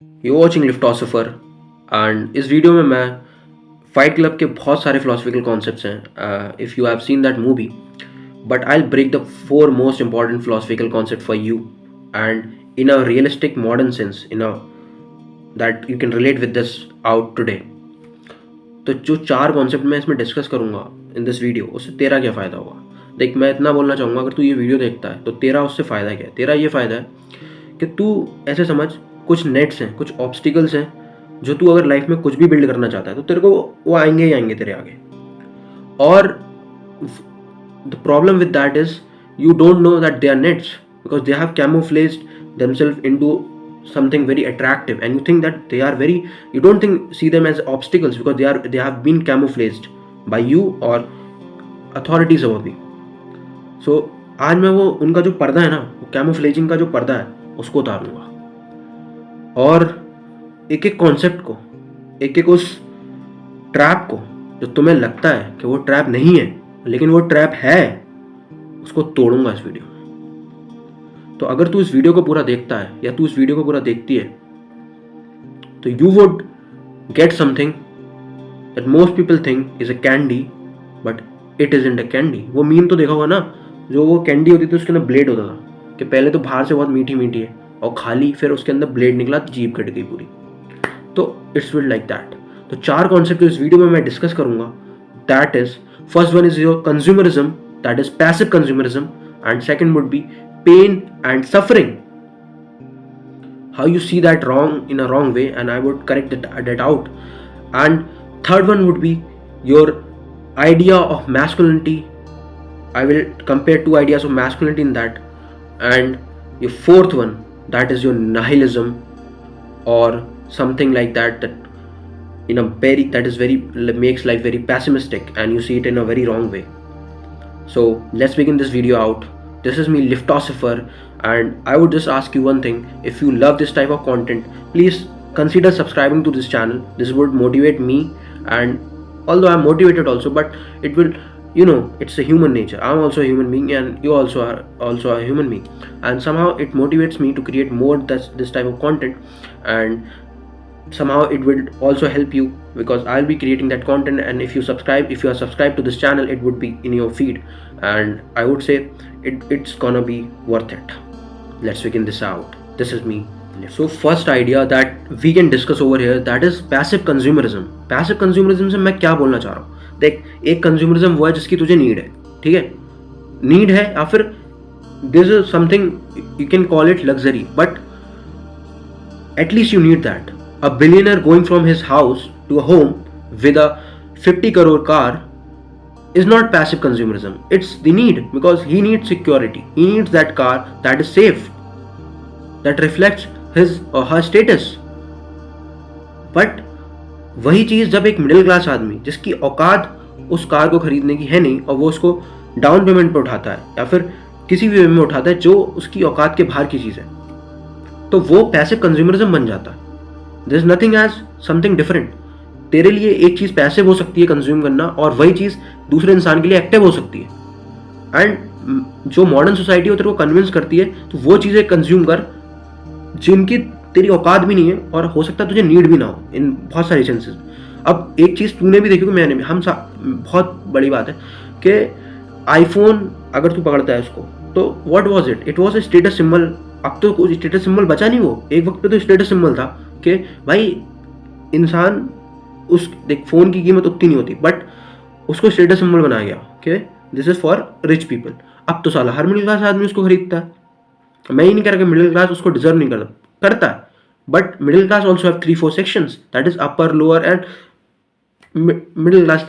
You watching Liftosopher and इस video में मैं फाइट क्लब के बहुत सारे फिलोसफिकल कॉन्सेप्ट्स हैं. If you have seen that movie, but I will break the 4 most important philosophical concept for you and in a realistic modern sense, in a that you can relate with this out today. तो जो 4 concept मैं इसमें discuss करूंगा in this video, उससे तेरा क्या फ़ायदा होगा. देख, मैं इतना बोलना चाहूँगा, अगर तू ये वीडियो देखता है तो तेरा उससे फ़ायदा क्या है. तेरा ये फ़ायदा है कि तू ऐसे समझ, कुछ नेट्स हैं, कुछ ऑब्स्टिकल्स हैं, जो तू अगर लाइफ में कुछ भी बिल्ड करना चाहता है तो तेरे को वो आएंगे ही आएंगे तेरे आगे. और the problem with that is you don't know that they are nets because they have camouflaged themselves into something very attractive, and you think that they are very, you don't see them as obstacles because they have been camouflaged by you or authorities over me. So आज मैं वो उनका जो पर्दा है ना, वो कैमोफ्लेजिंग का जो पर्दा है, उसको उतारूंगा और एक एक कॉन्सेप्ट को, एक एक उस ट्रैप को जो तुम्हें लगता है कि वो ट्रैप नहीं है लेकिन वो ट्रैप है, उसको तोड़ूंगा इस वीडियो में. तो अगर तू इस वीडियो को पूरा देखता है या तू इस वीडियो को पूरा देखती है तो you would get something that most people think is a candy but it is int a candy. वो मीम तो देखा होगा ना, जो वो कैंडी होती थी उसके अंदर ब्लेड होता था, कि पहले तो बाहर से बहुत मीठी मीठी है और खाली, फिर उसके अंदर ब्लेड निकला, जीभ कट गई पूरी. तो इट्स विल लाइक दैट. तो 4 कॉन्सेप्ट इस वीडियो में मैं डिस्कस करूंगा. That is, first one is your consumerism, that is passive consumerism, and second would be pain and suffering, how you see that wrong in a wrong way, and I would correct that out. And third one would be your idea of masculinity. I will compare 2 ideas of masculinity in that. And your fourth one, that is your nihilism or something like that, that in a very, that is very, makes life very pessimistic and you see it in a very wrong way. So let's begin this video out. This is me, Liftosopher, and I would just ask you one thing. If you love this type of content, please consider subscribing to this channel. This would motivate me, and although I'm motivated also, but it will, it's a human nature. I'm also a human being and you also are also a human being, and somehow it motivates me to create more this type of content, and somehow it will also help you because I'll be creating that content. And if you are subscribed to this channel, it would be in your feed, and I would say it's gonna be worth it. Let's begin this out. This is me. So first idea that we can discuss over here, that is passive consumerism. Passive consumerism से मैं क्या बोलना चाह रहा हूँ. देख, एक consumerism वो है जिसकी तुझे नीड है, ठीक है, नीड है, या फिर this is something you can call it luxury, but at least you need that. A billionaire going from his house to a home with a 50 crore car is not passive consumerism. It's the need, because he needs security. He needs that car that is safe, that reflects his or her status. But वही चीज़ जब एक middle class आदमी जिसकी औकात उस car को खरीदने की है नहीं और वो उसको डाउन पेमेंट पे उठाता है या फिर किसी भी वे में उठाता है जो उसकी औकात के बाहर की चीज़ है, तो वो पैसिव कंज्यूमरिज्म बन जाता है. There is nothing as something different. तेरे लिए एक चीज़ पैसिव हो सकती है कंज्यूम करना, और वही चीज़ दूसरे इंसान के लिए एक्टिव हो सकती है. एंड जो मॉडर्न सोसाइटी है तेरे को कन्विंस करती है तो वो चीज़ें कंज्यूम कर जिनकी तेरी औकात भी नहीं है और हो सकता है तुझे नीड भी ना हो इन बहुत सारे चांसेस. अब एक चीज़ तूने भी देखी होगी, मैंने भी, बहुत बड़ी बात है कि आईफोन अगर तू पकड़ता है उसको तो what was it, it was a status symbol. अब तो कोई स्टेटस सिंबल बचा नहीं, वो एक वक्त पे तो स्टेटस सिंबल था कि भाई इंसान, उस देख फ़ोन की कीमत उतनी नहीं होती बट उसको स्टेटस सिंबल बनाया गया कि this is for rich people. अब तो साला हर मिडिल क्लास आदमी उसको खरीदता है. मैं ही नहीं कह रहा कि मिडिल क्लास उसको डिजर्व नहीं करता है, but middle class also have 3-4 sections, that is upper, lower and middle class.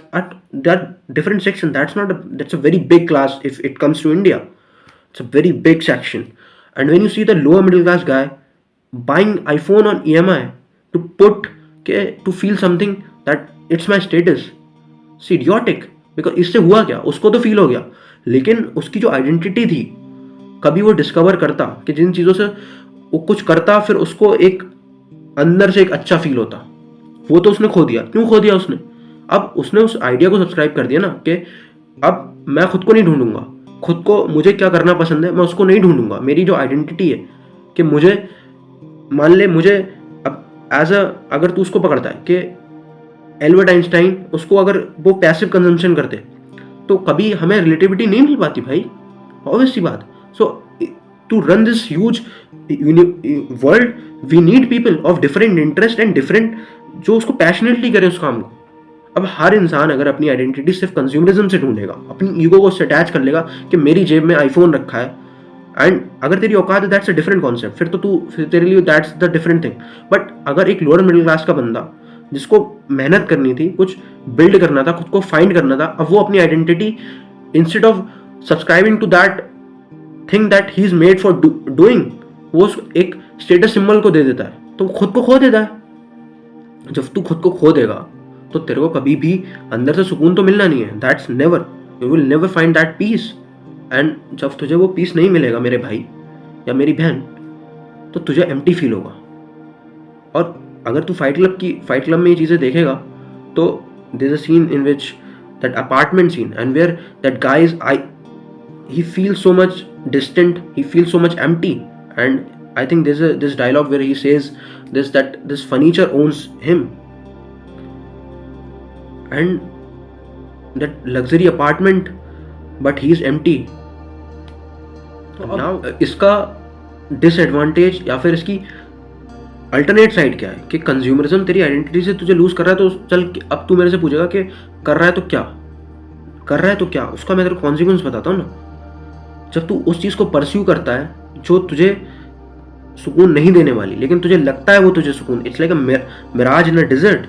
There are different sections. That's a very big class if it comes to India. It's a very big section. And when you see the lower middle class guy buying iPhone on EMI to feel something that it's my status, it's idiotic. Because इससे हुआ क्या, उसको तो feel हो गया, लेकिन उसकी जो आइडेंटिटी थी, कभी वो डिस्कवर करता कि जिन चीज़ों से वो कुछ करता फिर उसको एक अंदर से एक अच्छा फील होता, वो तो उसने खो दिया. क्यों खो दिया उसने? अब उसने उस आइडिया को सब्सक्राइब कर दिया ना कि अब मैं खुद को नहीं ढूंढूंगा, खुद को मुझे क्या करना पसंद है मैं उसको नहीं ढूंढूंगा. मेरी जो आइडेंटिटी है कि मुझे, मान ले मुझे अब एज अ, अगर तू उसको पकड़ता है कि एल्बर्ट आइंस्टाइन, उसको अगर वो पैसिव कंजम्पशन करते तो कभी हमें रिलेटिविटी नहीं मिल पाती भाई, ऑब्वियस सी बात। So to run this huge world we need people of different interest and different, जो उसको पैशनेटली करें उस काम को। अब हर इंसान अगर अपनी आइडेंटिटी सिर्फ कंज्यूमरिज्म से ढूंढेगा, अपनी ईगो को उससे अटैच कर लेगा कि मेरी जेब में आईफोन रखा है, एंड अगर तेरी औकात है दैट्स अ डिफरेंट कॉन्सेप्ट, फिर तेरे लिए that's the different thing. But अगर एक लोअर मिडिल क्लास का बंदा जिसको मेहनत करनी थी, कुछ बिल्ड करना था, खुद को फाइंड करना था, अब वो अपनी identity instead of subscribing to that thing that he is made for doing, वो एक स्टेटस सिंबल को दे देता है, तो खुद को खो देता है। जब तू खुद को खो देगा तो तेरे को कभी भी अंदर से सुकून तो मिलना नहीं है, that's never, you will never find that peace. And जब तुझे वो पीस नहीं मिलेगा मेरे भाई या मेरी बहन, तो तुझे एम्प्टी फील होगा। और अगर तू फाइट क्लब में ये चीज़ें देखेगा तो there is a scene in which that apartment scene and where that guy is he feels so much distant, he feels so much empty, and I think there's this dialogue where he says that this furniture owns him, and that luxury apartment, but he is empty. Now इसका disadvantage या फिर इसकी alternate side क्या है कि consumerism तेरी identity से तुझे लूज कर रहा है, तो चल अब तू मेरे से पूछेगा कि कर रहा है तो क्या, कर रहा है तो क्या, उसका मैं तेरे को कॉन्सिक्वेंस बताता हूँ ना। जब तू उस चीज़ को परस्यू करता है जो तुझे सुकून नहीं देने वाली, लेकिन तुझे लगता है वो तुझे सुकून, it's like a mirage in a desert,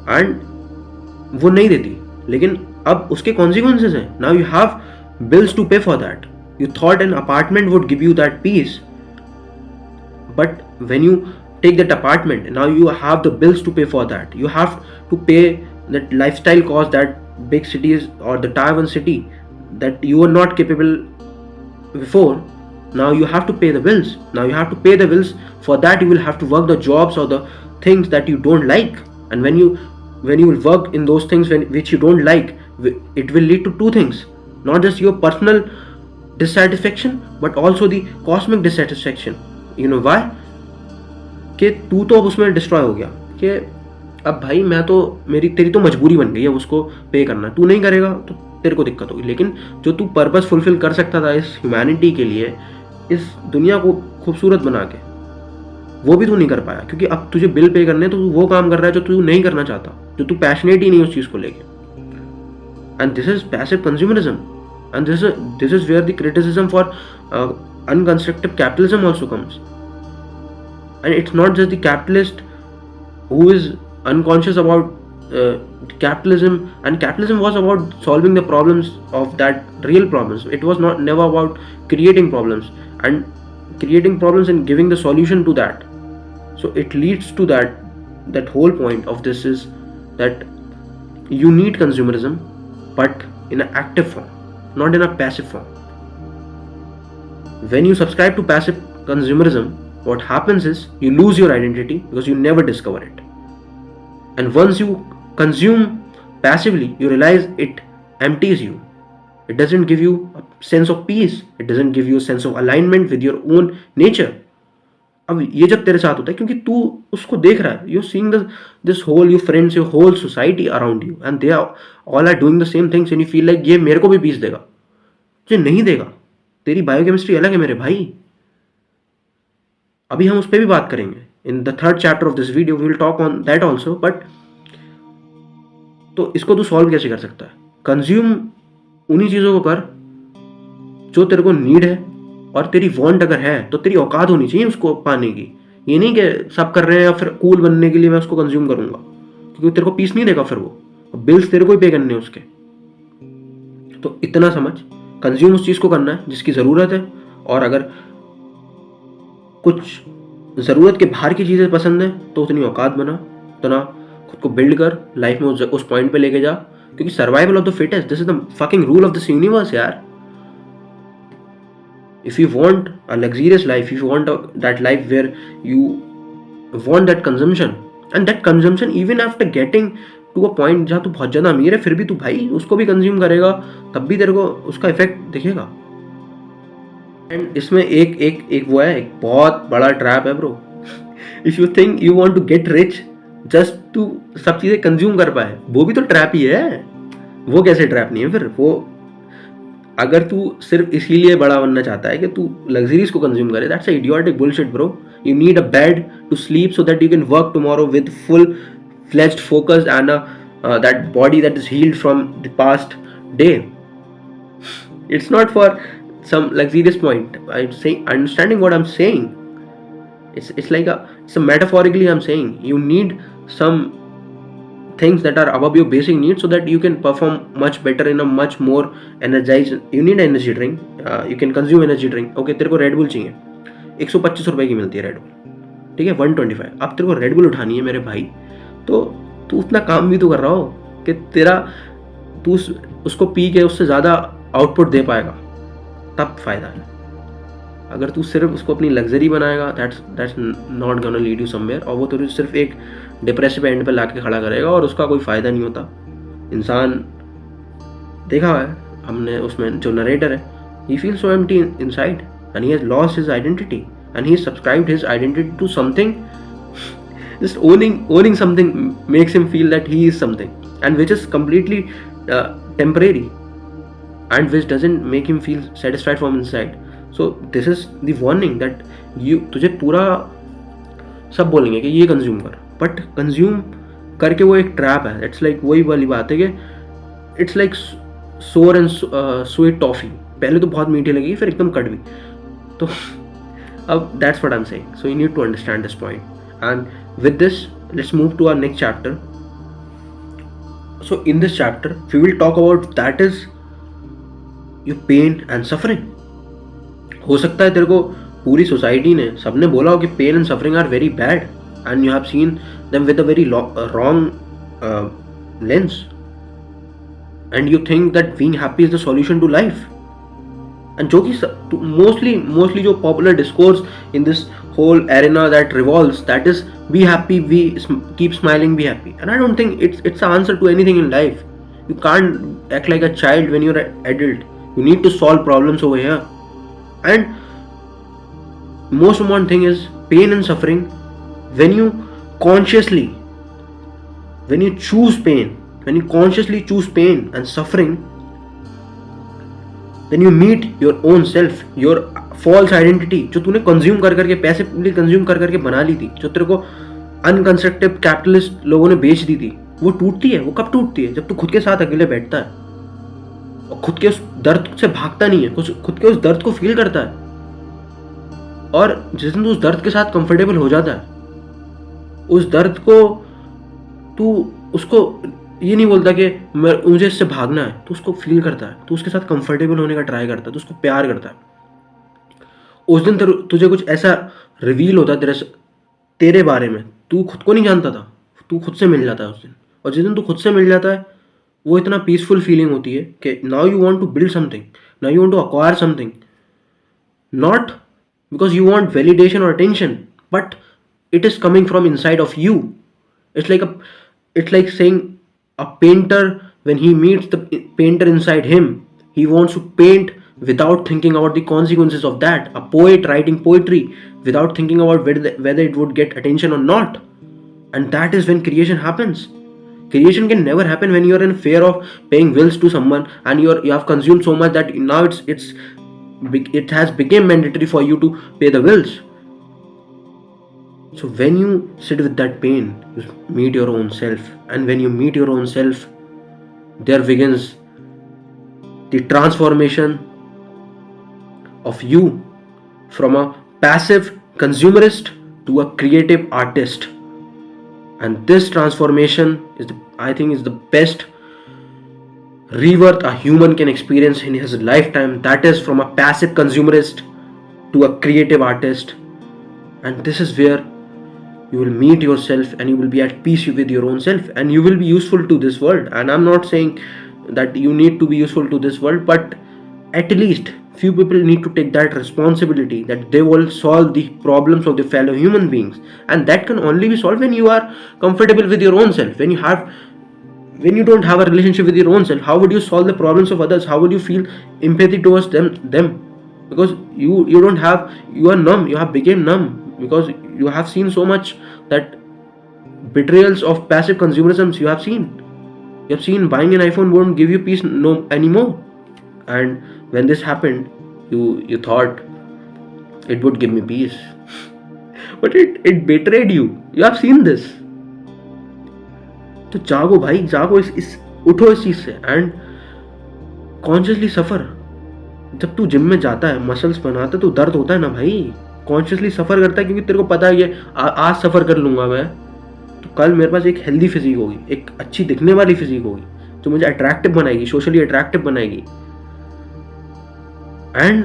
and वो नहीं देती, लेकिन अब उसके कॉन्सिक्वेंसेस हैं। Now you have bills to pay for that, you thought an apartment would give you that peace, but when you take that apartment, now you have the bills to pay for that, you have to pay that lifestyle cost that big cities or the Tier 1 city that you were not capable before. Now you have to pay the bills, now you have to pay the bills. For that you will have to work the jobs or the things that you don't like, and when you will work in those things which you don't like, it will lead to two things, not just your personal dissatisfaction but also the cosmic dissatisfaction. You know why? कि तू तो अब उसमें destroy हो गया कि अब भाई मैं तो तेरी तो मजबूरी बन गई है उसको पे करना, तू नहीं करेगा तो तेरे को दिक्कत होगी। लेकिन जो तू पर्पस फुलफिल कर सकता था इस ह्यूमैनिटी के लिए, इस दुनिया को खूबसूरत बना के, वो भी तू नहीं कर पाया, क्योंकि अब तुझे बिल पे करने, तो तू वो काम कर रहा है जो तू नहीं करना चाहता, जो तू पैशनेट ही नहीं उस चीज़ को लेके। And this is passive consumerism, and this is where the criticism for unconstructive capitalism also comes. And it's not just the capitalist who is unconscious about capitalism, and capitalism was about solving the problems of that real problems. It was never about creating problems and giving the solution to that. So it leads to that whole point of this is that you need consumerism, but in an active form, not in a passive form. When you subscribe to passive consumerism, what happens is you lose your identity because you never discover it. And once you consume passively, you realize it empties you. It doesn't give you a sense of peace. It doesn't give you a sense of alignment with your own nature. अब ये जब तेरे साथ होता है क्योंकि तू उसको देख रहा है, you're seeing this whole your friends, your whole society around you, and they all are doing the same things, and you feel like ये मेरे को भी पीस देगा, तुझे नहीं देगा। तेरी बायोकेमिस्ट्री अलग है मेरे भाई। अभी हम उस पर भी बात करेंगे in the third chapter of this video, we will talk on that also. But तो इसको तू सॉल्व कैसे कर सकता है? कंज्यूम उन्हीं चीज़ों को कर जो तेरे को नीड है, और तेरी वांट अगर है तो तेरी औकात होनी चाहिए उसको पाने की। ये नहीं कि सब कर रहे हैं या फिर कूल बनने के लिए मैं उसको कंज्यूम करूंगा, क्योंकि तेरे को पीस नहीं देगा, फिर वो बिल्स तेरे को ही पे करने हैं उसके। तो इतना समझ, कंज्यूम उस चीज़ को करना है जिसकी ज़रूरत है, और अगर कुछ ज़रूरत के बाहर की चीज़ें पसंद है तो उतनी औकात बना, उतना खुद को बिल्ड कर, लाइफ में उस पॉइंट पे लेके जा, क्योंकि survival of the fittest, this is the fucking rule of this universe यार। If you want a luxurious life, if you want that life where you want that consumption, and that consumption even after getting to a point जहाँ तू बहुत ज़्यादा अमीर है, फिर भी तू भाई उसको भी कंज्यूम करेगा, तब भी तेरे को उसका इफेक्ट दिखेगा। एंड इसमें एक वो है, एक बहुत बड़ा ट्रैप है bro, if you think you want to get rich just to सब चीजें कंज्यूम कर पाए, वो भी तो ट्रैप ही है। वो कैसे ट्रैप नहीं है फिर? वो अगर तू सिर्फ इसीलिए बड़ा बनना चाहता है कि तू लग्जरीज को कंज्यूम करे, that's a idiotic bullshit bro. You need a bed to sleep so that you can work tomorrow with full fledged focus and that body that is healed from the past day. It's not for some luxurious point. I'm saying, understanding what I'm saying. It's like it's a metaphorically I'm saying you need some things that are above your basic needs so that you can perform much better in a much more energized. You need energy drink. You can consume energy drink. Okay, तेरे को red bull चाहिए, 125 रुपए की मिलती है red bull, ठीक है, 125। अब तेरे को रेड बुल उठानी है मेरे भाई, तो तू उतना काम भी तो कर रहा हो कि तेरा तू उसको पी के उससे ज़्यादा आउटपुट दे पाएगा, तब फायदा है। अगर तू सिर्फ उसको अपनी लग्जरी बनाएगा, that's not gonna lead you somewhere, और वो तुझे सिर्फ एक डिप्रेसिव एंड पे लाके खड़ा करेगा और उसका कोई फ़ायदा नहीं होता। इंसान देखा है हमने, उसमें जो नरेटर है, he feel so empty inside and he has lost his identity and he subscribed his identity to something. Just owning something makes him feel that he is something, and which is completely temporary, and which doesn't make him feel satisfied from inside. So this is the warning that तुझे पूरा सब बोलेंगे कि ये consume कर, but consume करके वो एक ट्रैप है. इट्स लाइक वही वाली बात है कि इट्स लाइक सोर एंड स्वीट टॉफी, पहले तो बहुत मीठी लगेगी फिर एकदम कड़वी. तो अब that's what I am saying. So you need to understand this point. And with this, let's move to our next chapter. So in this chapter, we will talk about that is your pain and suffering. हो सकता है तेरे को पूरी society ने, सबने बोला हो कि pain and suffering are very bad, and you have seen them with a very wrong lens, and you think that being happy is the solution to life. And जो कि मोस्टली जो popular discourse in this whole arena that revolves, that is be happy, keep smiling, be happy. And I don't think it's the answer to anything in life. You can't act like a child when you're an adult. You need to solve problems over here. And most important thing is pain and suffering. When you choose pain, when you consciously choose pain and suffering, then you meet your own self, your false identity जो तूने consume कर करके, passively consume कर करके बना ली थी, जो तेरे को अनकंस्ट्रक्टिव कैपिटलिस्ट लोगों ने बेच दी थी, वो टूटती है. वो कब टूटती है? जब तू खुद के साथ अकेले बैठता है और खुद के उस दर्द से भागता नहीं है, खुद के उस दर्द को फील करता है. और जिस दिन तू उस दर्द के साथ कंफर्टेबल हो जाता है, उस दर्द को तू उसको ये नहीं बोलता कि मुझे इससे भागना है, तो उसको फील करता है, तो उसके साथ कंफर्टेबल होने का ट्राई करता है, तो उसको प्यार करता है. उस दिन तुझे कुछ ऐसा रिवील होता है तेरे बारे में, तू खुद को नहीं जानता था, तू खुद से मिल जाता है उस दिन. और जिस दिन तू खुद से मिल जाता है, वो इतना पीसफुल फीलिंग होती है कि now you want to build something, now you want to acquire something, not because you want validation और attention, but it is coming from inside of you. It's like saying a painter, when he meets the painter inside him, he wants to paint without thinking about the consequences of that. A poet writing poetry without thinking about whether it would get attention or not. And that is when creation happens. Creation can never happen when you are in fear of paying bills to someone and you have consumed so much that now it has become mandatory for you to pay the bills. So when you sit with that pain, you meet your own self, and when you meet your own self, there begins the transformation of you from a passive consumerist to a creative artist. And this transformation I think is the best rebirth a human can experience in his lifetime. That is from a passive consumerist to a creative artist. And this is where you will meet yourself and you will be at peace with your own self, and you will be useful to this world. And I'm not saying that you need to be useful to this world, but at least few people need to take that responsibility that they will solve the problems of the fellow human beings. And that can only be solved when you are comfortable with your own self. When you don't have a relationship with your own self, how would you solve the problems of others? How would you feel empathy towards them? Because you are numb, you have become numb. because you have seen so much that betrayals of passive consumerism. You have seen buying an iPhone won't give you peace no anymore. And when this happened, you thought it would give me peace, but it betrayed you. You have seen this. तो जागो भाई, जागो, इस उठो इस चीज से and consciously सफर. जब तू जिम में जाता है, मसल्स बनाता है, तो दर्द होता है ना भाई. कॉन्शियसली सफर करता है क्योंकि तेरे को पता है ये आज सफर कर लूंगा मैं तो कल मेरे पास एक हेल्दी फिजिक होगी, एक अच्छी दिखने वाली फिजिक होगी जो मुझे अट्रैक्टिव बनाएगी, सोशली अट्रैक्टिव बनाएगी, एंड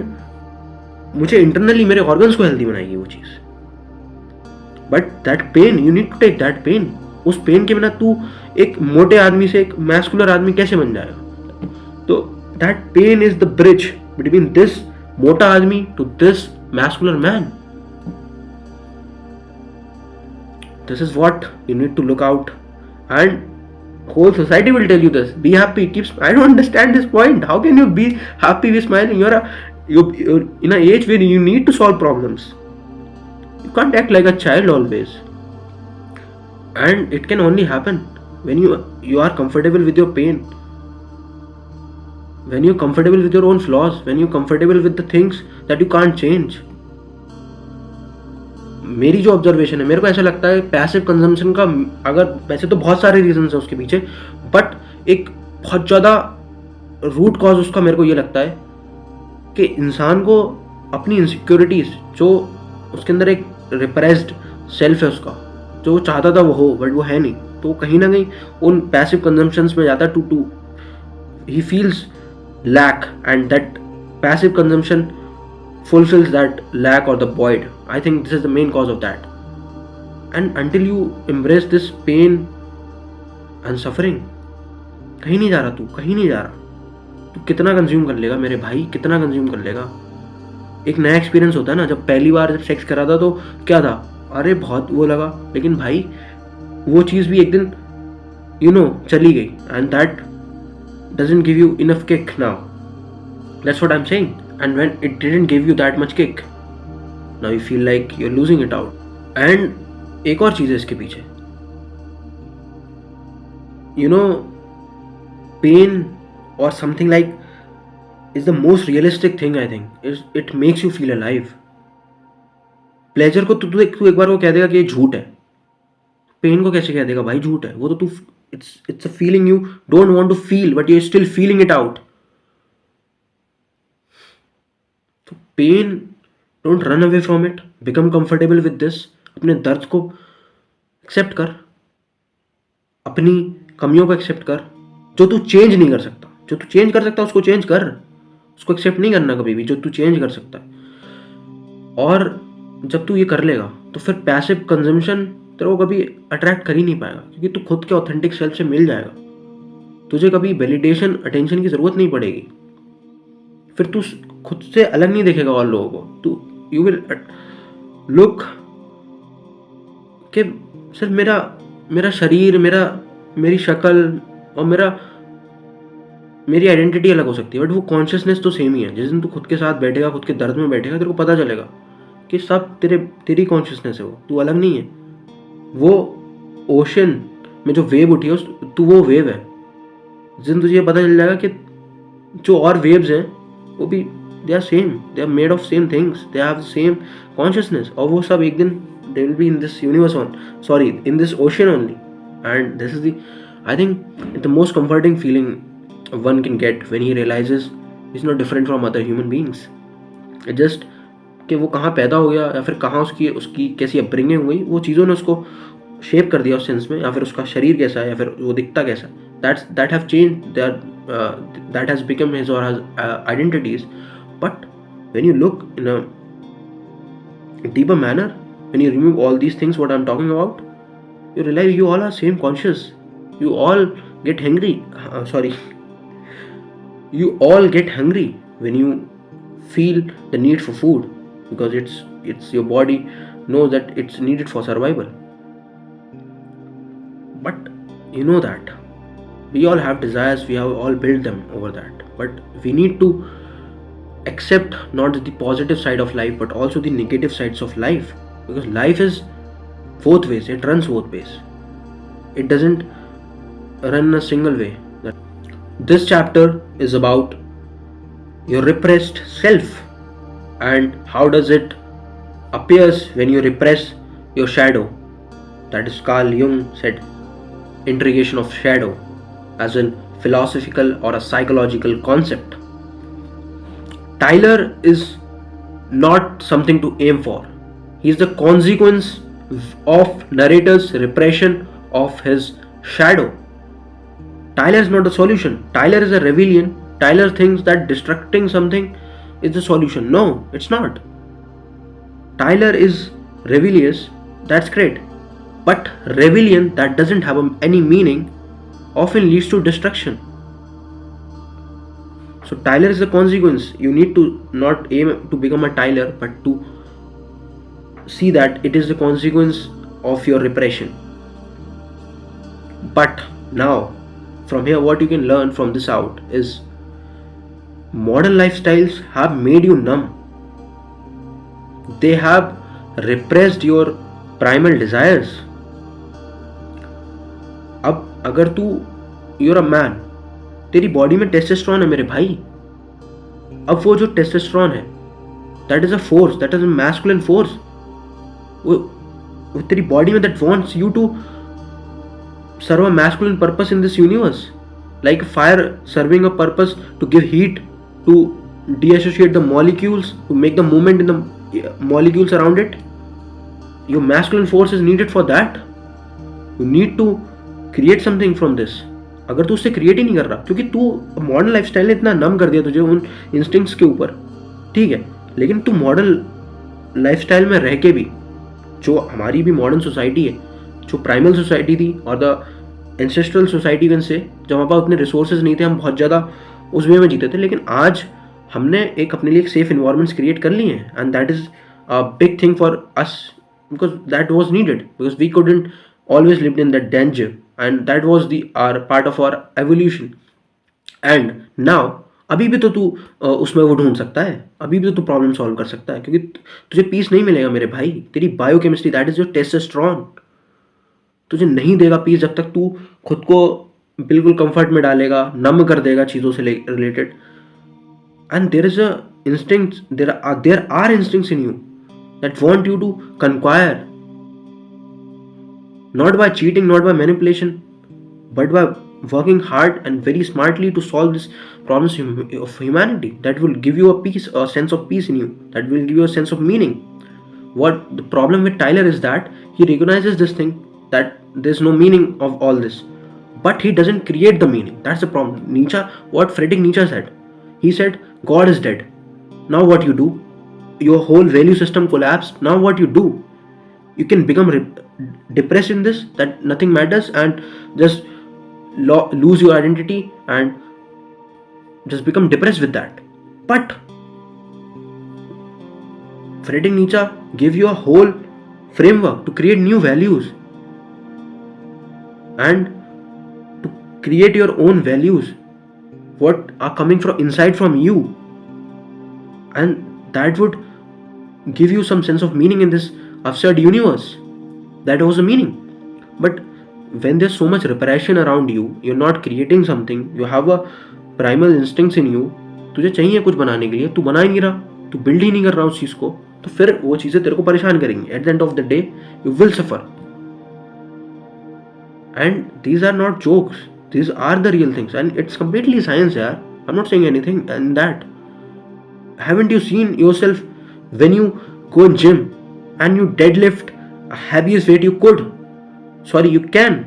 मुझे इंटरनली मेरे ऑर्गन्स को हेल्दी बनाएगी वो चीज. But that pain, you need to take that pain. उस पेन के बिना तू एक मोटे आदमी से एक मैस्कुलर आदमी कैसे बन जाएगा? तो that pain is the bridge between this मोटा आदमी to this muscular man. This is what you need to look out, and whole society will tell you this. Be happy. I don't understand this point. How can you be happy with smiling? You're in an age where you need to solve problems. You can't act like a child always. And it can only happen when you are comfortable with your pain. When you're comfortable with your own flaws. When you're comfortable with the things that you can't change. मेरी जो observation है, मेरे को ऐसा लगता है passive consumption का, अगर वैसे तो बहुत सारे रीजन है उसके पीछे, बट एक बहुत ज़्यादा रूट कॉज उसका मेरे को ये लगता है कि इंसान को अपनी इनसिक्योरिटीज़, जो उसके अंदर एक रिप्रेस्ड सेल्फ है उसका, जो वो चाहता था वो हो बट वो है नहीं, तो कहीं ना कहीं उन पैसिव कंजम्पशंस में जाता है. To he feels lack and that passive consumption fulfills that lack or the void. I think this is the main cause of that. And until you embrace this pain and suffering, कहीं नहीं जा रहा तू, कहीं नहीं जा रहा. तू कितना कंज्यूम कर लेगा मेरे भाई, कितना कंज्यूम कर लेगा? एक नया एक्सपीरियंस होता है ना. जब पहली बार जब सेक्स करा था तो क्या था, अरे बहुत वो लगा, लेकिन भाई वो चीज़ भी एक दिन चली गई, and that doesn't give you enough kick now. That's what I'm saying. And when it didn't give you that much kick, now you feel like you're losing it out. And एक और चीज़ है इसके पीछे, pain or something like is the most realistic thing I think. It makes you feel alive. Pleasure को तू एक बार वो कह देगा कि ये झूठ है, पेन को कैसे कह देगा भाई झूठ है? वो तो तू it's a feeling you don't want to feel, but you're still feeling it out. तो pain, don't run away from it, become comfortable with this. अपने दर्द को एक्सेप्ट कर, अपनी कमियों को एक्सेप्ट कर. जो तू चेंज नहीं कर सकता, जो तू चेंज कर सकता उसको चेंज कर, उसको एक्सेप्ट नहीं करना कभी भी जो तू चेंज कर सकता है. और जब तू ये कर लेगा तो फिर पैसिव कंजम्पशन तेरे को कभी अट्रैक्ट कर ही नहीं पाएगा, क्योंकि तू खुद के ऑथेंटिक सेल्फ से मिल जाएगा. तुझे कभी वैलिडेशन, अटेंशन की जरूरत नहीं पड़ेगी. फिर तू खुद से अलग नहीं देखेगा और लोगों को. तू यू विल लुक कि सिर्फ मेरा शरीर, मेरी शक्ल और मेरी आइडेंटिटी अलग हो सकती है, बट वो कॉन्शियसनेस तो सेम ही है. जिस दिन तू खुद के साथ बैठेगा, खुद के दर्द में बैठेगा, तेरे को पता चलेगा कि सब तेरी कॉन्शियसनेस है, वो तू अलग नहीं है. वो ओशन में जो वेव उठी है तू वो वेव है. जिस दिन तुझे पता चल जाएगा कि जो और वेव्स हैं वो भी they are same, they are made of same things, they have the same consciousness, और वो सब एक दिन they will be in this universe in this ocean only. And this is I think the most comforting feeling one can get when he realizes he's not different from other human beings. It just कि वो कहाँ पैदा हो गया या फिर कहाँ उसकी कैसी अपब्रिंगिंग हुई, वो चीज़ों ने उसको शेप कर दिया उस सेंस में, या फिर उसका शरीर कैसा है या फिर वो दिखता कैसा है. that have changed, that has become his or her identities. But when you look in a deeper manner, when you remove all these things what I'm talking about, you realize you all are same conscious. You all get hungry. You all get hungry when you feel the need for food, because it's your body knows that it's needed for survival. But you know that we all have desires, we have all built them over that, but we need to accept not the positive side of life but also the negative sides of life. because life is both ways. It runs both ways. It doesn't run in a single way. This chapter is about your repressed self and how does it appears when you repress your shadow. That is, Carl Jung said integration of shadow as a philosophical or a psychological concept. Tyler is not something to aim for. He is the consequence of narrator's repression of his shadow. Tyler is not the solution. Tyler is a rebellion. Tyler thinks that destructing something is the solution. No, it's not. Tyler is rebellious. That's great. But rebellion that doesn't have any meaning often leads to destruction. So Tyler is the consequence. You need to not aim to become a Tyler, but to see that it is the consequence of your repression. But now, from here, what you can learn from this out is modern lifestyles have made you numb. They have repressed your primal desires. अब अगर तू you're a man, तेरी body में testosterone है मेरे भाई. अब वो जो टेस्टोस्टेरोन है, that is a force, that is a masculine force. वो तेरी बॉडी में that wants you to serve a masculine purpose in this universe, like fire serving a purpose to give heat, to deassociate the molecules, to make the movement in the molecules around it. Your masculine force is needed for that. You need to create something from this. अगर तू उससे create ही नहीं कर रहा, क्योंकि तू modern lifestyle ने इतना नम कर दिया तुझे उन इंस्टिंक्ट्स के ऊपर, ठीक है, लेकिन तू मॉडर्न लाइफस्टाइल में रह के भी, जो हमारी भी मॉडर्न सोसाइटी है, जो प्राइमल सोसाइटी थी और द एंसेस्ट्रल सोसाइटी वन से, जब हमारे पास उतने रिसोर्सेज नहीं थे, हम बहुत ज़्यादा उस वे में जीते थे, लेकिन आज हमने एक अपने लिए एक सेफ इन्वायरमेंट्स क्रिएट कर लिए हैं, and that is a big thing for us, because that was needed, because we couldn't always lived in that danger, and that was the our part of our evolution. And now अभी भी तो तू उसमें वो ढूंढ सकता है, अभी भी तो तू प्रॉब्लम सॉल्व कर सकता है, क्योंकि तुझे पीस नहीं मिलेगा मेरे भाई. तेरी biochemistry, that is your testosterone, तुझे नहीं देगा पीस जब तक तू खुद को बिल्कुल कंफर्ट में डालेगा, नम कर देगा चीज़ों से related. And there is a instinct, there are instincts in you that want you to conquer, not by cheating, not by manipulation, but by working hard and very smartly to solve this problems of humanity. That will give you a peace, a sense of peace in you. That will give you a sense of meaning. What the problem with Tyler is that he recognizes this thing, that there's no meaning of all this, but he doesn't create the meaning. That's the problem. Nietzsche, what Friedrich Nietzsche said, he said, God is dead. Now what you do? Your whole value system collapsed. Now what you do? You can become depressed in this, that nothing matters, and just lose your identity and just become depressed with that. But Friedrich Nietzsche gave you a whole framework to create new values and to create your own values, what are coming from inside from you, and that would give you some sense of meaning in this absurd universe. That was the meaning. But when there's so much repression around you, you're not creating something, you have a primal instincts in you, तुझे चाहिए कुछ बनाने के लिए, तू बना ही नहीं रहा, तू बिल्ड ही नहीं कर रहा उस चीज़ को, तो फिर वो चीज़ें तेरे को परेशान करेंगी. At the end of the day you will suffer. And these are not jokes, these are the real things, and it's completely science यार. I am not saying anything in that. Haven't you seen yourself when you go in gym and you deadlift a heaviest weight you could? Sorry, you can.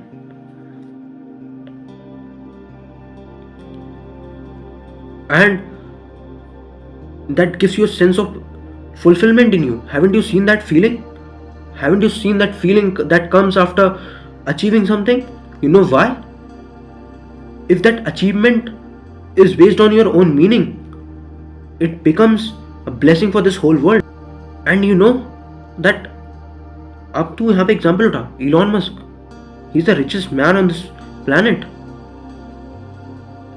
And that gives you a sense of fulfillment in you. Haven't you seen that feeling? Haven't you seen that feeling that comes after achieving something? You know why? If that achievement is based on your own meaning, it becomes a blessing for this whole world. And you know that, अब तू यहाँ पे example उठा, Elon Musk, he is the richest man on this planet,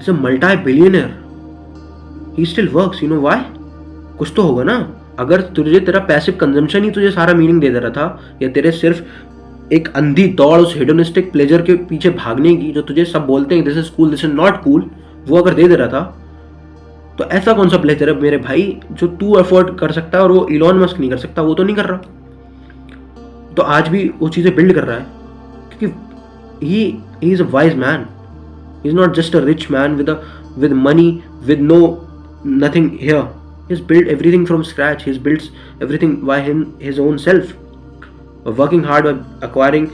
is a multi billionaire, he still works. You know why? कुछ तो होगा ना. अगर तुझे तेरा पैसिव कंजम्पशन ही तुझे सारा मीनिंग दे दे रहा था, या तेरे सिर्फ एक अंधी दौड़ उस हेडोनिस्टिक प्लेजर के पीछे भागने की, जो तुझे सब बोलते हैं this is cool this is not cool, वो अगर दे दे रहा था, तो ऐसा कौन सा प्लेजर है मेरे भाई जो तू अफोर्ड कर सकता है और वो इलॉन मस्क नहीं कर सकता? वो तो नहीं कर रहा, तो आज भी वो चीज़ें बिल्ड कर रहा है क्योंकि he is a wise man. He is not just a rich man with money, with no nothing here. He's built everything from scratch. He's built everything by his own self, working hard by acquiring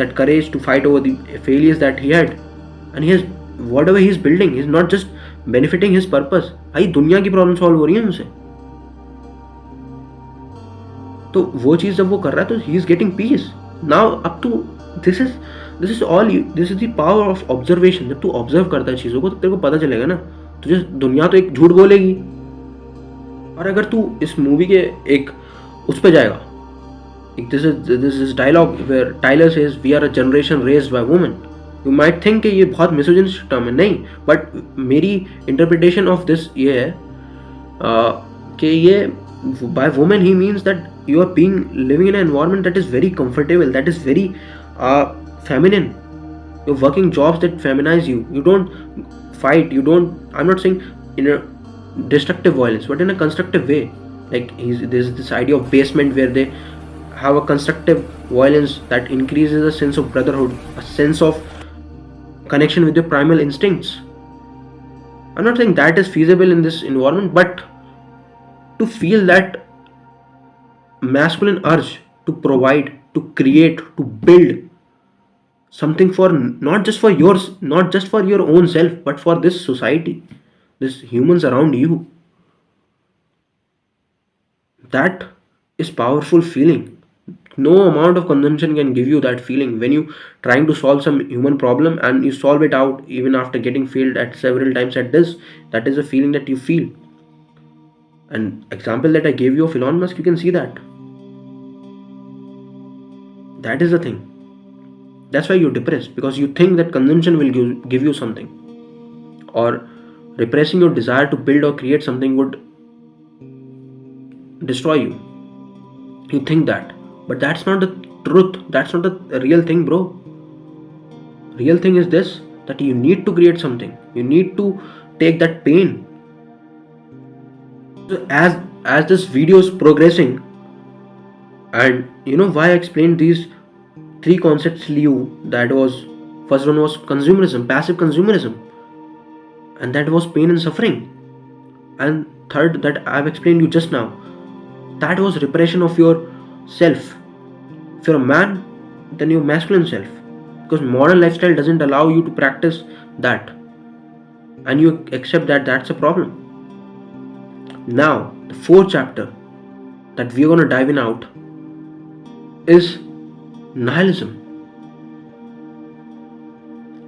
that courage to fight over the failures that he had. And he has whatever he's building, he's not just benefiting his purpose. भाई दुनिया की problem solve हो रही है उनसे, तो वो चीज जब वो कर रहा है तो he is getting peace. Now up to this is all this is the power of observation. जब तू ऑब्जर्व करता है चीजों को तो तेरे को पता चलेगा ना, तुझे दुनिया तो एक झूठ बोलेगी. और अगर तू इस मूवी के एक उस पे जाएगा, this is dialogue where Tyler says we are a generation raised by women. You might think कि ये बहुत मिसोजिनिस्टिक टर्म है, नहीं, बट मेरी इंटरप्रिटेशन ऑफ दिस ये है कि ये by woman he means that you are living in an environment that is very comfortable, that is very feminine. You're working jobs that feminize you. You don't fight, you don't, I'm not saying in a destructive violence, but in a constructive way. Like there's this idea of basement where they have a constructive violence that increases a sense of brotherhood, a sense of connection with your primal instincts. I'm not saying that is feasible in this environment, but to feel that masculine urge to provide, to create, to build something for not just for your own self, but for this society, this humans around you, that is powerful feeling. No amount of consumption can give you that feeling. When you trying to solve some human problem and you solve it out even after getting failed at several times at this, that is a feeling that you feel. And example that I gave you of Elon Musk, you can see that. That is the thing. That's why you're depressed, because you think that consumption will give you something, or repressing your desire to build or create something would destroy you. You think that, but that's not the truth. That's not the real thing, bro. Real thing is this, that you need to create something. You need to take that pain. So as this video is progressing, and you know why I explained these three concepts to you, that was, first one was consumerism, passive consumerism, and that was pain and suffering. And third, that I've explained you just now, that was repression of your self. If you're a man, then your masculine self, because modern lifestyle doesn't allow you to practice that, and you accept that that's a problem. Now the fourth chapter that we're going to dive in out is nihilism.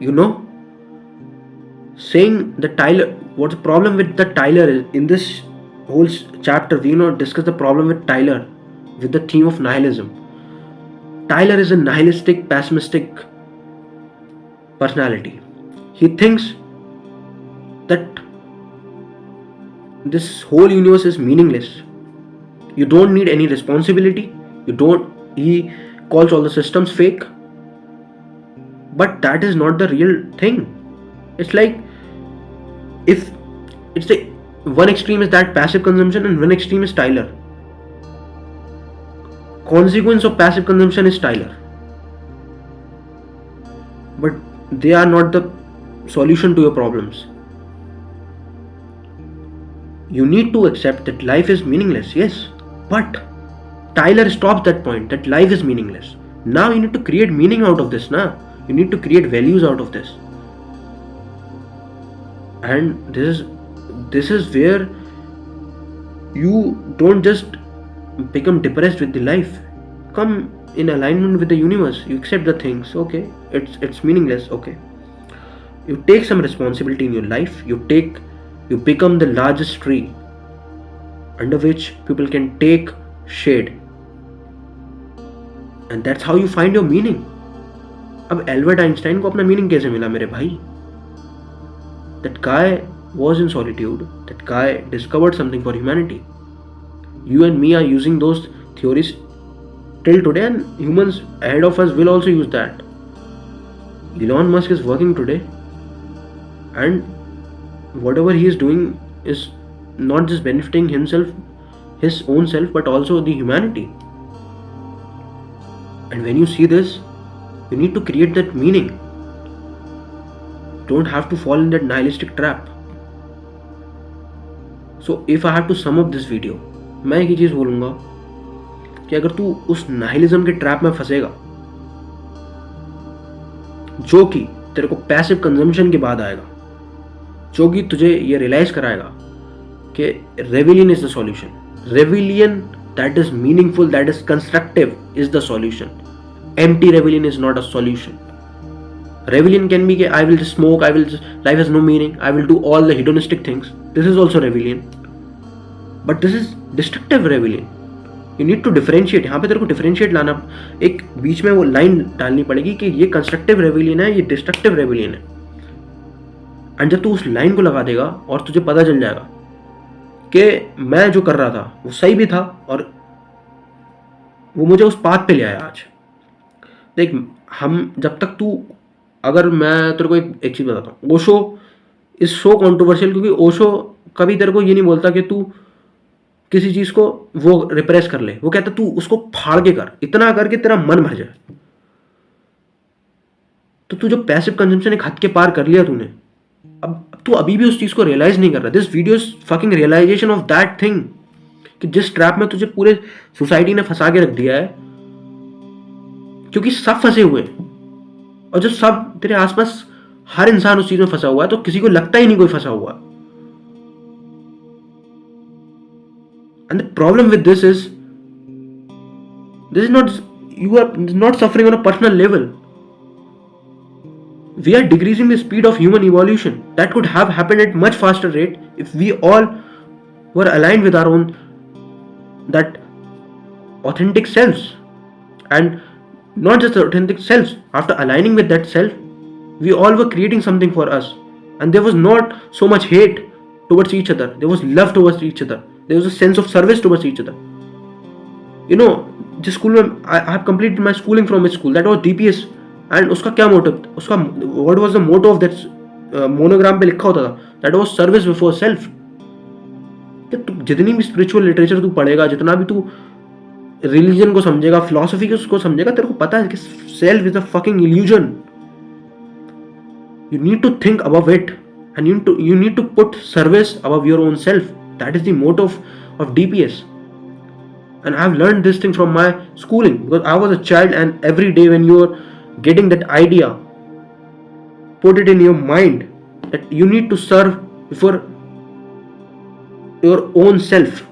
You know, saying the Tyler, what's the problem with the Tyler is, in this whole chapter we discuss the problem with Tyler with the theme of nihilism. Tyler is a nihilistic, pessimistic personality. He thinks that this whole universe is meaningless. You don't need any responsibility. He calls all the systems fake. But that is not the real thing. It's like, if it's the one extreme is that passive consumption and one extreme is Tyler. Consequence of passive consumption is Tyler. But they are not the solution to your problems. You need to accept that life is meaningless, yes, but Tyler stops that point, that life is meaningless. Now you need to create meaning out of this, na? You need to create values out of this. And this is where you don't just become depressed with the life. Come in alignment with the universe. You accept the things, okay, it's meaningless, okay. You take some responsibility in your life. You become the largest tree under which people can take shade, and that's how you find your meaning. अब Albert Einstein को अपना meaning कैसे मिला मेरे भाई? That guy was in solitude, that guy discovered something for humanity. You and me are using those theories till today, and humans ahead of us will also use that. Elon Musk is working today, and whatever he is doing is not just benefiting himself, his own self, but also the humanity. And when you see this, you need to create that meaning. Don't have to fall in that nihilistic trap. So if I have to sum up this video, मैं एक ही चीज़ बोलूँगा कि अगर तू उस nihilism के trap में फंसेगा जो कि तेरे को पैसिव कंजम्पशन के बाद आएगा, जो कि तुझे ये रियलाइज कराएगा कि rebellion is the solution. Rebellion that is meaningful, that is constructive is the solution. Empty rebellion is not a solution. Rebellion can be I will just smoke, life has no meaning, I will do all the hedonistic things. This is also rebellion. But this is destructive rebellion. You need to differentiate. यहाँ पे तेरे को differentiate लाना, एक बीच में वो line डालनी पड़ेगी कि ये constructive rebellion है, ये destructive rebellion है. और जब तू उस लाइन को लगा देगा और तुझे पता चल जाएगा कि मैं जो कर रहा था वो सही भी था और वो मुझे उस पाथ पे ले आया. आज देख, हम जब तक तू, अगर मैं तेरे को एक चीज़ बताता हूँ, ओशो इज सो कॉन्ट्रोवर्शियल क्योंकि ओशो कभी तेरे को ये नहीं बोलता कि तू किसी चीज़ को वो रिप्रेस कर ले. वो कहता तू उसको फाड़ के कर, इतना कर कि तेरा मन भर जाए. तो तू जो पैसिव कंजम्पशन एक हद के पार कर लिया तूने, अब तू अभी भी उस चीज़ को रियलाइज नहीं कर रहा. This video is fucking realisation of that thing कि जिस ट्रैप में तुझे पूरे सोसाइटी ने फंसा के रख दिया है, क्योंकि सब फंसे हुए हैं. और जब सब तेरे आसपास हर इंसान उस चीज में फंसा हुआ है तो किसी को लगता ही नहीं कोई फंसा हुआ. And the problem with this is not, you are not suffering on a personal level. We are decreasing the speed of human evolution that could have happened at much faster rate if we all were aligned with our own that authentic selves. And not just the authentic selves, after aligning with that self, we all were creating something for us, and there was not so much hate towards each other. There was love towards each other. There was a sense of service towards each other. You know, जिस school में I have completed my schooling from a school that was DPS, and उसका क्या motive, उसका what was the motto of that monogram पे लिखा होता था, that was service before self. तू जितनी भी स्पिरिचुअल लिटरेचर तू पढ़ेगा, जितना भी तू रिलीजन को समझेगा, फिलॉसफी को समझेगा, तेरे को पता है कि self is a fucking illusion. You need to think above it and you need to put service above your own self. That is the motto of DPS. And I have learned this thing from my schooling because I was a child, and every day when you are getting that idea, put it in your mind that you need to serve before your own self.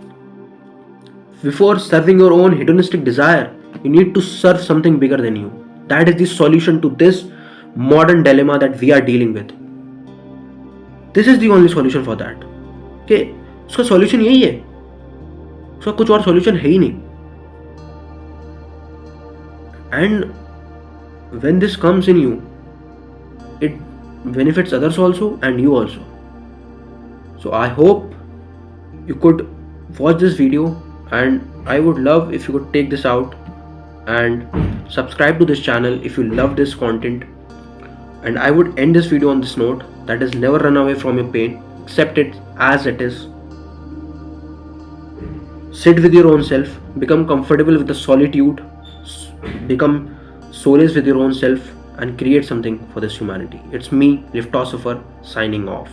Before serving your own hedonistic desire, you need to serve something bigger than you. That is the solution to this modern dilemma that we are dealing with. This is the only solution for that. कि उसका solution यही है, उसका कुछ और solution है ही नहीं. And when this comes in you, it benefits others also and you also. So I hope you could watch this video, and I would love if you could take this out and subscribe to this channel if you love this content. And I would end this video on this note, that is, never run away from your pain, accept it as it is, sit with your own self, become comfortable with the solitude, become solace with your own self, and create something for this humanity. It's me, Liftosopher, signing off.